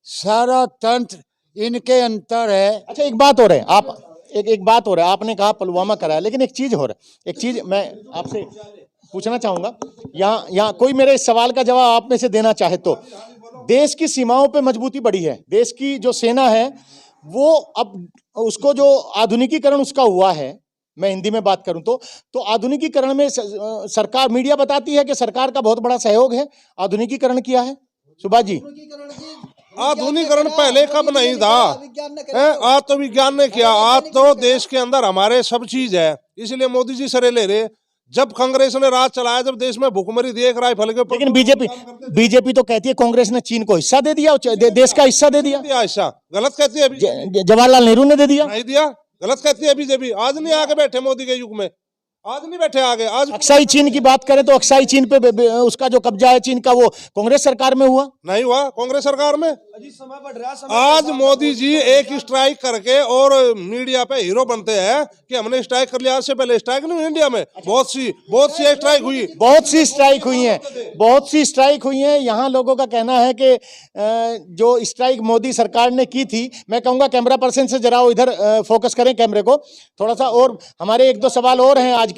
सारा तंत्र इनके अंतर है। अच्छा, एक बात हो रहा है, आप एक बात हो रहा है, आपने कहा पुलवामा करा है, लेकिन एक चीज हो रहा है, एक चीज मैं आपसे पूछना चाहूंगा। यहाँ कोई मेरे इस सवाल का जवाब आप में से देना चाहे तो, देश की सीमाओं पे मजबूती बढ़ी है, देश की जो सेना है वो अब उसको जो आधुनिकीकरण उसका हुआ है, मैं हिंदी में बात करूं तो आधुनिकीकरण में सरकार, मीडिया बताती है कि सरकार का बहुत बड़ा सहयोग है, आधुनिकीकरण किया है। सुभाष जी, आधुनिकीकरण पहले कब नहीं था? आज तो विज्ञान ने किया, आज तो देश के अंदर हमारे सब चीज है, इसलिए मोदी जी सरे ले रहे। जब कांग्रेस ने राज चलाया, जब देश में भुखमरी थी, एक राइफल के, लेकिन बीजेपी तो कहती है कांग्रेस ने चीन को हिस्सा दे दिया, देश का हिस्सा दे दिया। हिस्सा गलत कहती है। जवाहरलाल नेहरू ने दे दिया, नहीं दिया, गलत कहती है बीजेपी। आज नहीं आगे बैठे मोदी के युग में, आज नहीं बैठे आगे। आज अक्साई चीन की बात करें तो अक्साई चीन पे उसका जो कब्जा है चीन का, वो कांग्रेस सरकार में हुआ, नहीं हुआ कांग्रेस सरकार में। आज मोदी जी एक स्ट्राइक करके और मीडिया पे हीरो बनते हैं कि हमने स्ट्राइक कर लिया। आज से पहले स्ट्राइक नहीं, इंडिया में बहुत सी स्ट्राइक हुई, बहुत सी स्ट्राइक हुई हैं। यहाँ लोगों का कहना है कि जो स्ट्राइक मोदी सरकार ने की थी, मैं कहूँगा कैमरा पर्सन से जरा इधर फोकस करें कैमरे को थोड़ा सा, और हमारे एक दो सवाल और हैं आज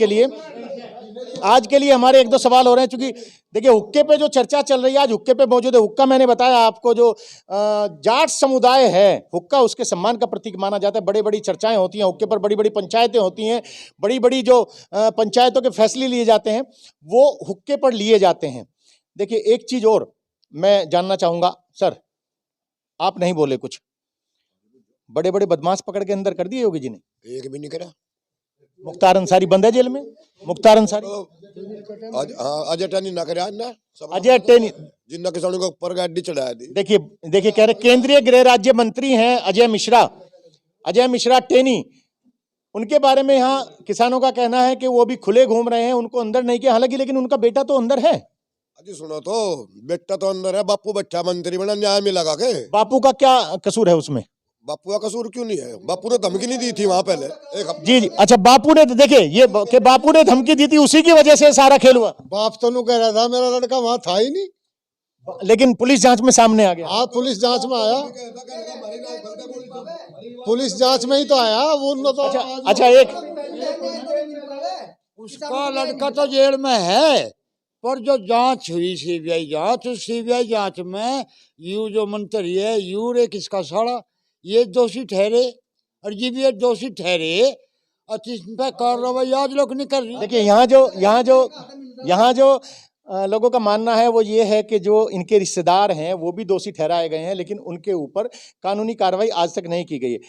के लिए हमारे एक दो सवाल हो रहे हैं। चूंकि देखिए, हुक्के पे जो चर्चा चल रही है, आज हुक्के पे मौजूद है। हुक्का मैंने बताया आपको, जो जाट समुदाय है, हुक्का उसके सम्मान का प्रतीक माना जाता है। बड़ी बड़ी चर्चाएं होती हैं हुक्के पर, बड़ी बड़ी पंचायतें होती हैं, बड़ी बड़ी जो पंचायतों के फैसले लिए जाते हैं वो हुक्के पर लिए जाते हैं। देखिए, एक चीज और मैं जानना चाहूंगा सर, आप नहीं बोले कुछ, बड़े बड़े बदमाश पकड़ के अंदर कर दिए योगी जी ने? एक भी नहीं करा। मुख्तार अंसारी बंद है जेल में, मुख्तार अंसारी, अजय टनी ना करे ना, अजय टेनी जिन्ना किसानों को ऊपर गाड़ी चढ़ा दी। देखिए कह रहे केंद्रीय गृह राज्य मंत्री हैं अजय मिश्रा टेनी, उनके बारे में यहाँ किसानों का कहना है कि वो भी खुले घूम रहे हैं, उनको अंदर नहीं किया। हालांकि लेकिन उनका बेटा तो अंदर है। अजी सुनो तो, बेटा तो अंदर है, बापू बच्चा मंत्री बना, न्याय में लगा के। बापू का क्या कसूर है उसमें? बापू का कसूर क्यों नहीं है? बापू ने धमकी नहीं दी थी वहां पहले जी। अच्छा, बापू ने, देखिए ये कि बापू ने धमकी दी थी, उसी की वजह से सारा खेल हुआ। बाप तो कह रहा था मेरा लड़का वहां था ही नहीं, लेकिन पुलिस जांच में सामने आ गया। हाँ, पुलिस जांच में आया, पुलिस जांच में ही तो आया वो तो। अच्छा, एक उसका लड़का तो जेल में है, पर जो जांच हुई सीबीआई जांच, उस सीबीआई जांच में यू जो मंत्री है, यू रे किसका साड़ा, ये दोषी ठहरे और ये भी दोषी ठहरे, और इस पे कार्रवाई आज लोग नहीं कर रहे। देखिए, यहाँ जो लोगों का मानना है वो ये है कि जो इनके रिश्तेदार हैं वो भी दोषी ठहराए गए हैं, लेकिन उनके ऊपर कानूनी कार्रवाई आज तक नहीं की गई है।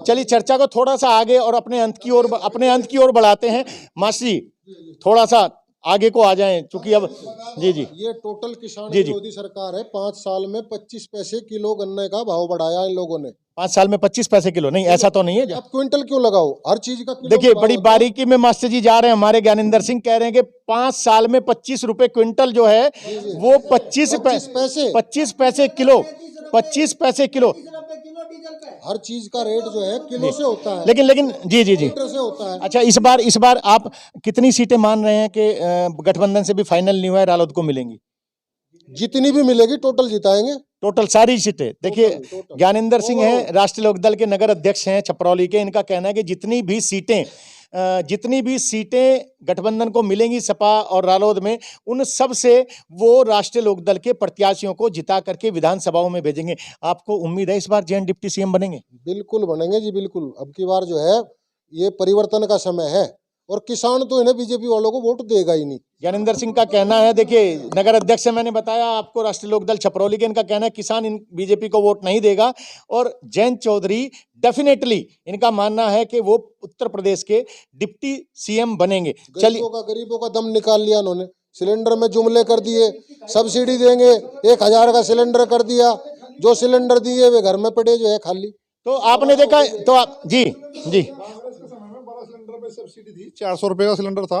चलिए चर्चा को थोड़ा सा आगे और अपने अंत की ओर बढ़ाते हैं। मास्टर जी, थोड़ा सा आगे को आ जाएं, क्योंकि अब जी ये टोटल किसान विरोधी सरकार है। 5 साल में 25 पैसे किलो गन्ने का भाव बढ़ाया इन लोगों ने। 5 साल में 25 पैसे किलो? नहीं, ऐसा तो नहीं है। अब क्विंटल क्यों लगाओ, हर चीज का देखिए, बड़ी बारीकी में मास्टर जी जा रहे हैं। हमारे ज्ञानेंद्र सिंह कह रहे हैं कि 5 साल में 25 रुपए क्विंटल जो है वो 25 पैसे किलो हर चीज का रेट जो है किलो से होता है। लेकिन जी से होता है। अच्छा, इस बार आप कितनी सीटें मान रहे हैं कि गठबंधन से भी फाइनल नहीं हुआ है, रालोद को मिलेंगी? जितनी भी मिलेगी टोटल जिताएंगे, टोटल सारी सीटें। देखिए, ज्ञानेंद्र सिंह हैं, राष्ट्रीय लोकदल के नगर अध्यक्ष हैं छपरौली के। इनका कहना है कि जितनी भी सीटें गठबंधन को मिलेंगी सपा और रालोद में, उन सब से वो राष्ट्रीय लोकदल के प्रत्याशियों को जिता करके विधानसभाओं में भेजेंगे। आपको उम्मीद है इस बार जैन डिप्टी सीएम बनेंगे? बिल्कुल बनेंगे जी, बिल्कुल। अब की बार जो है ये परिवर्तन का समय है और किसान तो इन्हें बीजेपी वालों को वोट देगा ही नहीं। ज्ञानेंद्र सिंह का कहना है, देखिए नगर अध्यक्ष से मैंने बताया आपको राष्ट्रीय लोकदल छपरौली के, इनका कहना है किसान इन बीजेपी को वोट नहीं देगा। और जयंत चौधरी डेफिनेटली इनका मानना है कि वो उत्तर प्रदेश के डिप्टी सीएम बनेंगे। चलिए, गरीबों का दम निकाल लिया उन्होंने, सिलेंडर में जुमले कर दिए, सब्सिडी देंगे 1000 का सिलेंडर कर दिया, जो सिलेंडर दिए वे घर में पड़े जो है खाली। तो आपने देखा तो आप जी जी सब्सिडी थी 400 रुपए का सिलेंडर था,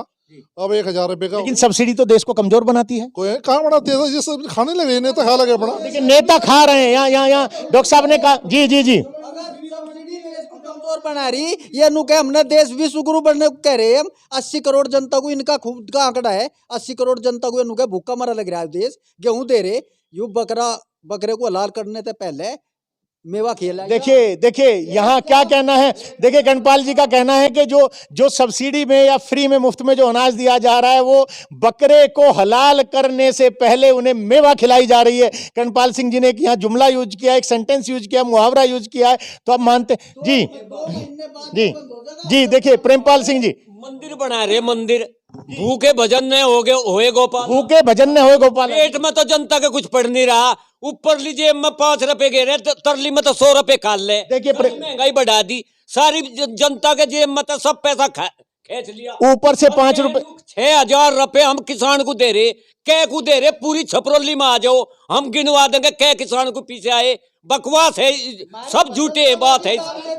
अब 1000 रुपए का। लेकिन सब्सिडी तो देश को कमजोर बनाती है। कोई कहाँ बनाती है, ये सब खाने लगे नेता खा लगे अपना। लेकिन नेता खा रहे हैं, यहाँ डॉक्टर साहब ने कहा जी जी जी कमजोर बना रही ये नु के हमने देश विश्व गुरु बनने को कह रहे हैं हम। 80 करोड़ जनता को, इनका खुद का आंकड़ा है 80 करोड़ जनता को नु के भूखा मरा लग रहा है देश। गेहूं दे रहे, यू बकरे को हलाल करने से पहले मेवा खेला। देखिए यहाँ क्या कहना है, देखिए गणपाल जी का कहना है कि जो सब्सिडी में या फ्री में मुफ्त में जो अनाज दिया जा रहा है वो बकरे को हलाल करने से पहले उन्हें मेवा खिलाई जा रही है। गणपाल सिंह जी ने यहाँ जुमला यूज किया, एक सेंटेंस यूज किया, मुहावरा यूज किया है, तो आप मानते जी जी जी देखिए प्रेमपाल सिंह जी मंदिर बना रहे, मंदिर भूखे भजन ने होए गोपाल, भूखे भजन ने होए गोपाल। पेट में तो जनता के कुछ पड़ नहीं रहा, ऊपर लीजिए में 5 रुपए गे रहे, तरली में तो 100 रुपए खा ले। देखिए महंगाई बढ़ा दी, सारी जनता के जेब में तो सब पैसा खींच लिया, ऊपर से 5 रुपए 6000 रुपए हम किसान को दे रहे, कै को दे रहे, पूरी छपरौली में आ जाओ हम गिनवा देंगे कै किसान को पीछे आए। बकवास है, सब झूठे बात है,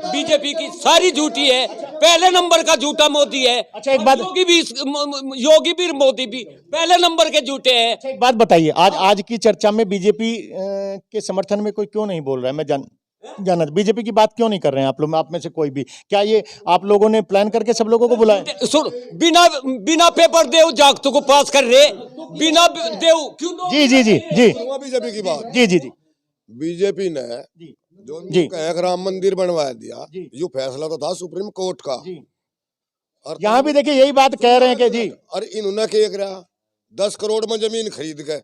बीजेपी की सारी झूठी है, पहले नंबर का झूठा मोदी है। अच्छा एक बात, योगी भी मोदी भी पहले नंबर के झूठे हैं। एक बात बताइए, आज की चर्चा में बीजेपी के समर्थन में कोई क्यों नहीं बोल रहा है? मैं जाना बीजेपी की बात क्यों नहीं कर रहे हैं आप लोग, आप में से कोई भी? क्या ये आप लोगों ने प्लान करके सब लोगों को बुलाया? सुन, बिना पेपर देव जागतों को पास कर रहे, बिना देव क्यों? जी जी जी जी बीजेपी की बात, जी जी जी बीजेपी ने जो कह राम मंदिर बनवा दिया, जो फैसला तो था सुप्रीम कोर्ट का, और यहाँ भी देखिए यही बात कह रहे हैं कि जी, और इन्होंने क्या करा, 10 करोड़ में जमीन खरीद के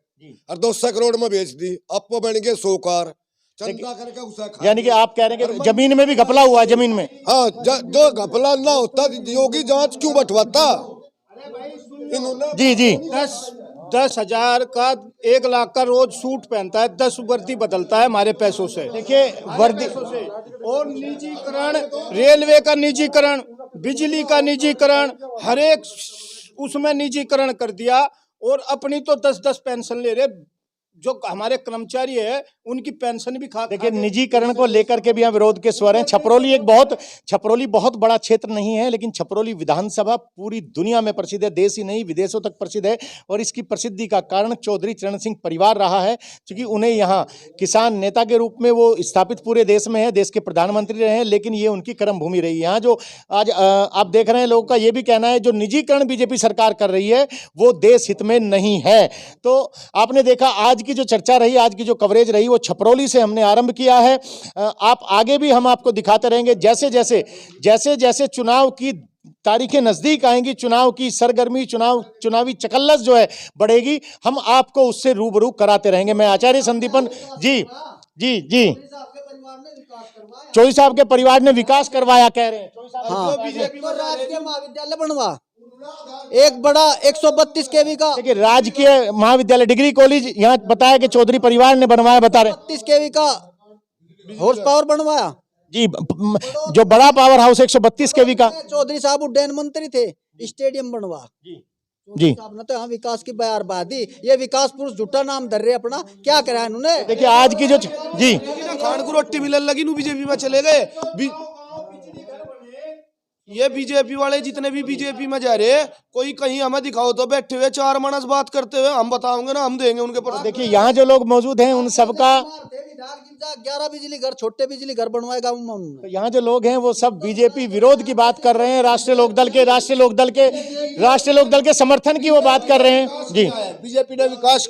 और 200 करोड़ में बेच दी, अब वो बन गए सोकार, चंदा करके उसे। यानी कि आप कह रहे हैं कि जमीन में भी घपला हुआ है, जमीन में। हाँ, जो घपला ना होता योगी जांच क्यों बंटवाता? इन्होंने जी जी 10,000 का 1 लाख का रोज सूट पहनता है, 10 वर्दी बदलता है हमारे पैसों से। देखिए वर्दी और निजीकरण, रेलवे का निजीकरण, बिजली का निजीकरण, हर एक उसमें निजीकरण कर दिया। और अपनी तो 10-10 पेंशन ले रहे, जो हमारे कर्मचारी है उनकी पेंशन भी खा। देखिए निजीकरण को लेकर के भी यहाँ विरोध के स्वर हैं। छपरौली बहुत बड़ा क्षेत्र नहीं है, लेकिन छपरौली विधानसभा पूरी दुनिया में प्रसिद्ध है, देश ही नहीं विदेशों तक प्रसिद्ध है। और इसकी प्रसिद्धि का कारण चौधरी चरण सिंह परिवार रहा है, क्योंकि उन्हें यहाँ किसान नेता के रूप में वो स्थापित पूरे देश में है, देश के प्रधानमंत्री रहे हैं, लेकिन ये उनकी कर्म भूमि रही है। यहाँ जो आज आप देख रहे हैं, लोगों का ये भी कहना है जो निजीकरण बीजेपी सरकार कर रही है वो देश हित में नहीं है। तो आपने देखा आज की जो चर्चा रही, आज की जो कवरेज रही, वो छपरौली से हमने आरंभ किया है। आप आगे भी हम आपको दिखाते रहेंगे, जैसे जैसे चुनाव की तारीखें नजदीक आएंगी, चुनाव की सरगर्मी, चुनावी चकल्लस जो है बढ़ेगी, हम आपको उससे रूबरू कराते रहेंगे। मैं आचार्य संदीपन जी जी जी चौधरी साहब के परिवार ने विकास करवाया कह रहे हैं। हाँ, राजकीय महाविद्यालय बनवा, एक बड़ा 132 केवी का। देखिए राजकीय महाविद्यालय डिग्री कॉलेज यहाँ बताया कि चौधरी परिवार ने बनवाया, बता रहे 32 केवी का हॉर्स पावर बनवाया जी, जो बड़ा पावर हाउस 132 केवी का। चौधरी साहब उड्डयन मंत्री थे, स्टेडियम बनवा जी साहब तो यहाँ विकास की बयारबादी, ये विकास पुरुष झूठा नाम धर रहे अपना, क्या करा इन्होंने? देखिए आज की जो जी खान को रोटी मिलने लगी नु बीजेपी में चले गए। ये बीजेपी वाले जितने भी बीजेपी में जा रहे, कोई कहीं हमें दिखाओ तो बैठे हुए 4 मानस बात करते हुए, हम बताओगे ना, हम देंगे उनके पर। देखिए यहाँ जो लोग मौजूद हैं उन सबका 11 बिजली घर, छोटे बिजली घर बनवाएगा। तो यहाँ जो लोग हैं वो सब बीजेपी विरोध की बात कर रहे हैं, राष्ट्रीय लोकदल के समर्थन की वो बात कर रहे हैं जी। बीजेपी ने विकास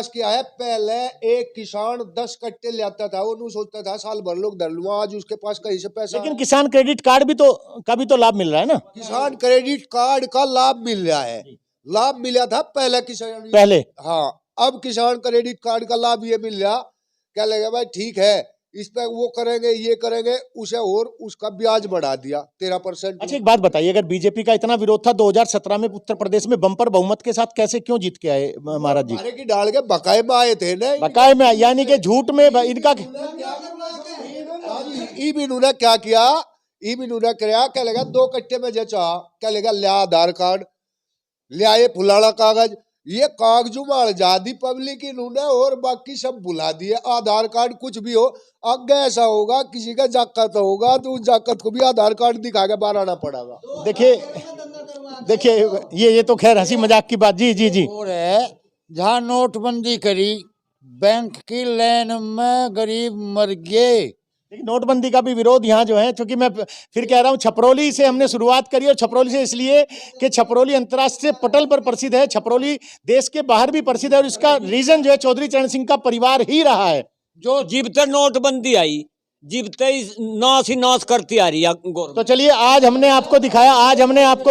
किया है। पहले एक किसान 10 कट्टे लाता था, वो सोचता था साल भर लोग धर लूंगा, आज उसके पास कहीं से पैसा। लेकिन किसान क्रेडिट कार्ड का भी तो लाभ मिल रहा है ना। किसान क्रेडिट कार्ड का लाभ मिल रहा है, लाभ मिला था पहले पहले। हाँ, अब किसान क्रेडिट कार्ड का लाभ ये मिल रहा, क्या लगेगा भाई ठीक है, इस पे वो करेंगे, ये करेंगे, उसे और उसका ब्याज बढ़ा दिया 13%। अच्छा एक बात बताइए, अगर बीजेपी का इतना विरोध था 2017 में उत्तर प्रदेश में बम्पर बहुमत के साथ कैसे क्यों जीत के आए महाराज जी? मारे की डाल के बकाए में आए थे ना, बकाए में, यानी कि झूठ में इनका इन्होंने क्या किया, इन्होंने क्या क्या लगा 2 कट्टे में जचा, क्या लगा लिया आधार कार्ड, लिया ये फुलाना कागज, ये कागजों में आजादी पब्लिक इन्होंने और बाकी सब भुला दिए। आधार कार्ड कुछ भी हो, आगे ऐसा होगा किसी का जाकत होगा तो उस जाकत को भी आधार कार्ड दिखा के बाहर आना पड़ेगा। देखिए ये तो खैर हंसी मजाक की बात। जी जी जी। और है जहाँ नोटबंदी करी, बैंक की लाइन में गरीब मर गए। नोटबंदी का भी विरोध यहाँ जो है, क्योंकि मैं फिर कह रहा हूँ छपरौली से हमने शुरुआत करी, और छपरौली से इसलिए कि छपरौली अंतर्राष्ट्रीय पटल पर प्रसिद्ध है, छपरौली देश के बाहर भी प्रसिद्ध है, और इसका रीजन जो है चौधरी चरण सिंह का परिवार ही रहा है। जो जिबते नोटबंदी आई, जिबते नाश ही नाश करती आ रही है तो चलिए आज हमने आपको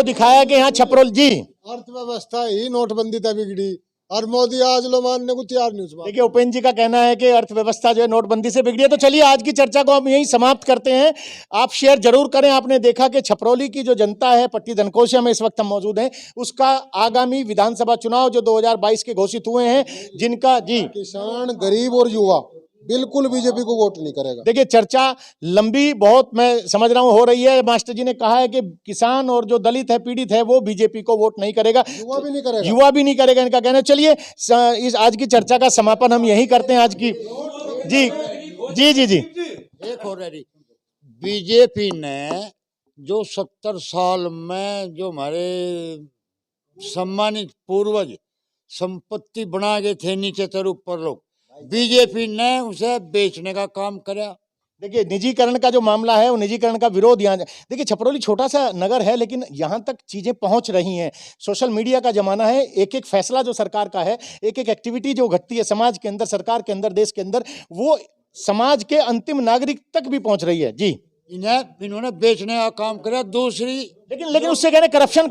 दिखाया कि यहाँ छपरौली जी अर्थव्यवस्था ही नोटबंदी तक बिगड़ी और मोदी आज लो मानने को तैयार नहीं। देखिए उपेंद्र जी का कहना है कि अर्थव्यवस्था जो है नोटबंदी से बिगड़ी है। तो चलिए आज की चर्चा को हम यहीं समाप्त करते हैं। आप शेयर जरूर करें। आपने देखा कि छपरौली की जो जनता है, पट्टी धनकोशिया में इस वक्त हम मौजूद हैं, उसका आगामी विधानसभा चुनाव जो 2022 के घोषित हुए हैं, जिनका जी किसान, गरीब और युवा बिल्कुल बीजेपी को वोट नहीं करेगा। देखिए चर्चा लंबी बहुत मैं समझ रहा हूँ हो रही है। मास्टर जी ने कहा है कि किसान और जो दलित है, पीड़ित है, वो बीजेपी को वोट नहीं करेगा, युवा भी नहीं करेगा, इनका कहना है। चलिए इस आज की चर्चा का समापन हम यही करते हैं आज की। जी जी जी जी। एक और बीजेपी ने जो 70 साल में जो हमारे सम्मानित पूर्वज संपत्ति बना गए थे नीचे तर ऊपर लोग, बीजेपी ने उसे बेचने का काम किया। देखिए निजीकरण का जो मामला है, वो निजीकरण का विरोध यहाँ, देखिए छपरौली छोटा सा नगर है, लेकिन यहाँ तक चीजें पहुँच रही हैं। सोशल मीडिया का जमाना है। एक एक फैसला जो सरकार का है, एक एक एक्टिविटी जो घटती है समाज के अंदर, सरकार के अंदर, देश के अंदर, वो समाज के अंतिम नागरिक तक भी पहुँच रही है। जी इन्होंने बेचने का काम किया। दूसरी लेकिन उससे कहने करप्शन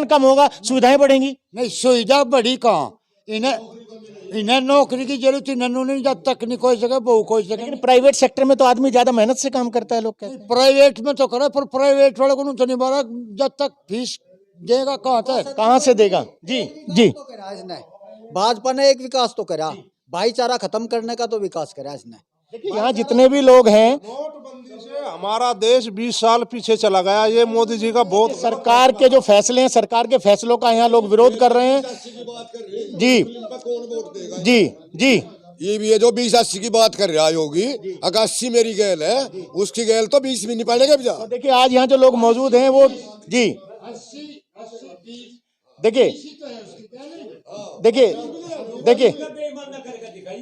कम होगा, सुविधाएं बढ़ेंगी। नहीं, सुविधा बढ़ी कहाँ? इन्हें नौकरी की जरूरत ही नहीं, जब तक नहीं कोई जगह बहु कोई जगह। लेकिन प्राइवेट सेक्टर में तो आदमी ज्यादा मेहनत से काम करता है, लोग कहते हैं। प्राइवेट में तो करे, पर प्राइवेट वाले को तो नहीं मारा, जब तक फीस देगा कहाँ से देगा। जी जी। भाजपा ने एक विकास तो करा, भाईचारा खत्म करने का तो विकास करा इसने। देखिए यहाँ जितने भी लोग हैं, नोटबंदी से हमारा देश 20 साल पीछे चला गया। ये मोदी जी का बहुत, सरकार के जो फैसले हैं, सरकार के फैसलों का यहाँ लोग विरोध कर रहे हैं। जी जी जी। ये भी है जो 20-80 की बात कर रहा है योगी, अगर 80 मेरी गैल है, उसकी गैल तो 20 भी नहीं पड़ेगा। तो देखिए आज यहाँ जो लोग मौजूद हैं वो जी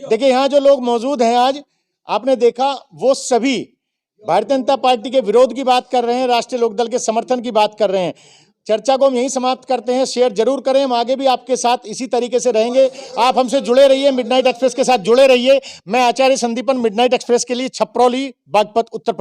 देखिए यहाँ जो लोग मौजूद हैं आज, आपने देखा वो सभी भारतीय जनता पार्टी के विरोध की बात कर रहे हैं, राष्ट्रीय लोकदल के समर्थन की बात कर रहे हैं। चर्चा को हम यहीं समाप्त करते हैं। शेयर जरूर करें। हम आगे भी आपके साथ इसी तरीके से रहेंगे। आप हमसे जुड़े रहिए, मिडनाइट एक्सप्रेस के साथ जुड़े रहिए। मैं आचार्य संदीपन, मिडनाइट एक्सप्रेस के लिए छपरौली, बागपत, उत्तर प्रदेश।